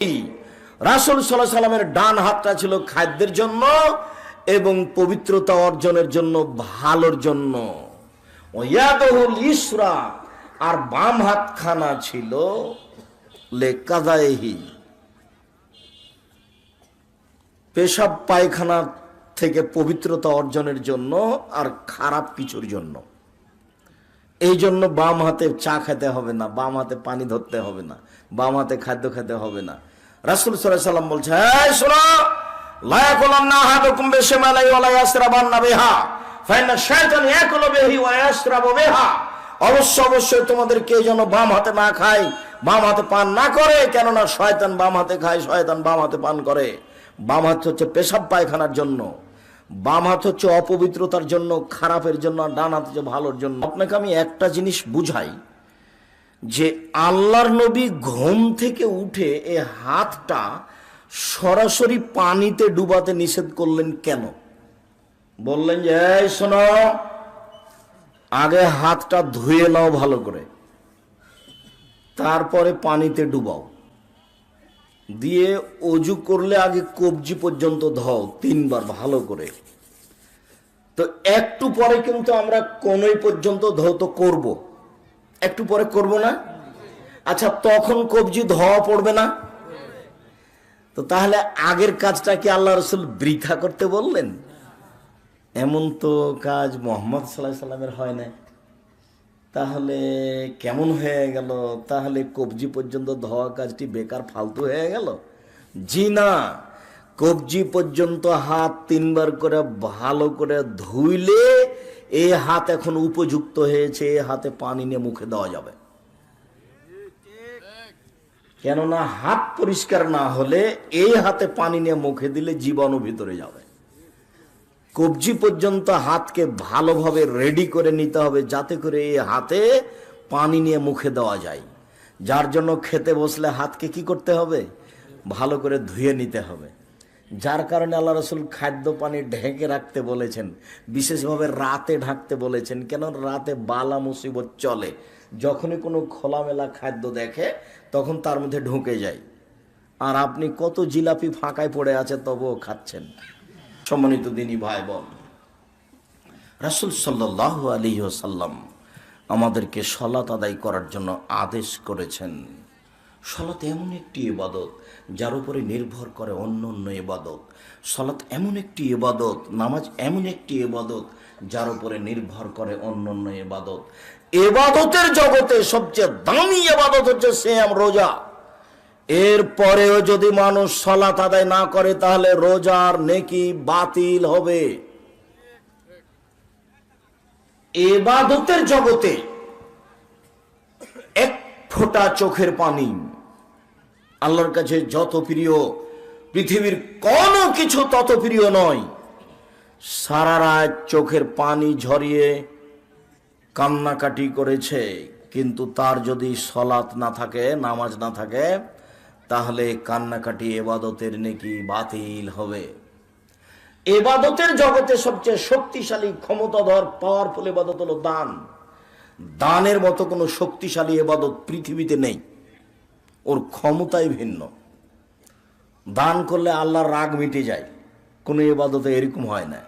রাসূল সাল্লাল্লাহু আলাইহি সাল্লামের ডান হাতটা ছিল খাদ্যের জন্য এবং পবিত্রতা অর্জনের জন্য, ভালোর জন্য। ওয়ায়াদুল ইসরা, আর বাম হাতখানা ছিল লেকাযাইহি, পেশাব পায়খানা থেকে পবিত্রতা অর্জনের জন্য আর খারাপ কিছুর জন্য। এই জন্য বাম হাতে চা খেতে হবে না, বাম হাতে পানি ধরতে হবে না, বাম হাতে খাদ্য খেতে হবে না। রাসূল সাল্লাল্লাহু আলাইহি সাল্লাম বলছে, এই শোনো, লা ইয়াকুলান্না আহাদুকুম বিশিমালি ওয়া লা ইয়াশরাবান্না বিহা ফাইন্না শাইতান ইয়াকুলু বিহি ওয়া ইয়াশরাবু বিহা। অবশ্যই তোমাদেরকে যেন বাম হাতে না খায়, বাম হাতে পান না করে, কেননা শয়তান বাম হাতে খায়, শয়তান বাম হাতে পান করে। বাম হাত হচ্ছে পেশাব পায়খানার জন্য, বাম হাত হচ্ছে অপবিত্রতার জন্য, খারাপের জন্য, আর ডান হাত হচ্ছে ভালোর জন্য। আপনাকে আমি একটা জিনিস বুঝাই যে আল্লাহর নবী ঘুম থেকে উঠে এই হাতটা সরাসরি পানিতে ডুবাতে নিষেধ করলেন কেন? বললেন যে, এই শোনো, আগে হাতটা ধুয়ে নাও ভালো করে, তারপরে পানিতে ডুবাও, দিয়ে অজু করলে আগে কবজি পর্যন্ত ধোও 3 বার ভালো করে। তো একটু পরে কিন্তু আমরা কোনই পর্যন্ত ধৌত করব, একটু পরে করব না? আচ্ছা, তখন কবজি ধোয়া পড়বে না? তো তাহলে আগের কাজটা কি আল্লাহ রাসূল বৃথা করতে বললেন? এমন তো কাজ মুহাম্মদ সাল্লাল্লাহু আলাইহি সাল্লামের হয় না। তাহলে কেমন হয়ে গেল? তাহলে কবজি পর্যন্ত ধোয়া কাজটি বেকার, ফালতু হয়ে গেল? জি না, কবজি পর্যন্ত হাত 3 বার করে ভালো করে ধুইলে এই হাত এখন উপযুক্ত হয়েছে, এই হাতে পানি নিয়ে মুখে দেওয়া যাবে। কেননা হাত পরিষ্কার না হলে এই হাতে পানি নিয়ে মুখে দিলে জীবাণু ভিতরে যাবে। কবজি পর্যন্ত হাতকে ভালোভাবে রেডি করে নিতে হবে, যাতে করে এই হাতে পানি নিয়ে মুখে দেওয়া যায়। যার জন্য খেতে বসলে হাতকে কি করতে হবে? ভালো করে ধুয়ে নিতে হবে। যার কারণে আল্লাহ রাসূল খাদ্য পানি ঢেকে রাখতে বলেছেন, বিশেষভাবে রাতে ঢাকতে বলেছেন। কেন? রাতে বালা মুসিবত চলে, যখনই কোনো খোলামেলা খাদ্য দেখে তখন তার মধ্যে ঢুকে যায়। আর আপনি কত জিলাপি ফাঁকায় পড়ে আছে তবুও খাচ্ছেন। সম্মানিত দিনী ভাই বোন, রাসূল সাল্লাল্লাহু আলাইহি ওয়াসাল্লাম আমাদেরকে সালাত আদায় করার জন্য আদেশ করেছেন। সালাত এমন একটি ইবাদত যার উপরে নির্ভর করে অন্য অন্য ইবাদত। সালাত এমন একটি ইবাদত, নামাজ এমন একটি ইবাদত যার উপরে নির্ভর করে অন্য অন্য ইবাদত। ইবাদতের জগতে সবচেয়ে দামি ইবাদত হচ্ছে সিয়াম, রোজা। এরপরেও যদি মানুষ সালাত আদায় না করে তাহলে রোজার নেকি বাতিল হবে। ইবাদতের জগতে এক ফোঁটা চোখের পানি আল্লাহর কাছে যত প্রিয়, পৃথিবীর কোনো কিছু তত প্রিয় নয়। সারা রাত চোখের পানি ঝরিয়ে কান্নাকাটি করেছে, কিন্তু তার যদি সালাত না থাকে, নামাজ না থাকে, তাহলে কান্নাকাটি ইবাদতের নেকি বাতিল হবে। ইবাদতের জগতে সবচেয়ে শক্তিশালী, ক্ষমতাধর, পাওয়ারফুল ইবাদত হলো দান। দানের মতো কোনো শক্তিশালী ইবাদত পৃথিবীতে নেই, ওর ক্ষমতাই ভিন্ন। দান করলে আল্লাহর রাগ মিটে যায়, কোনো ইবাদতে এরকম হয় না।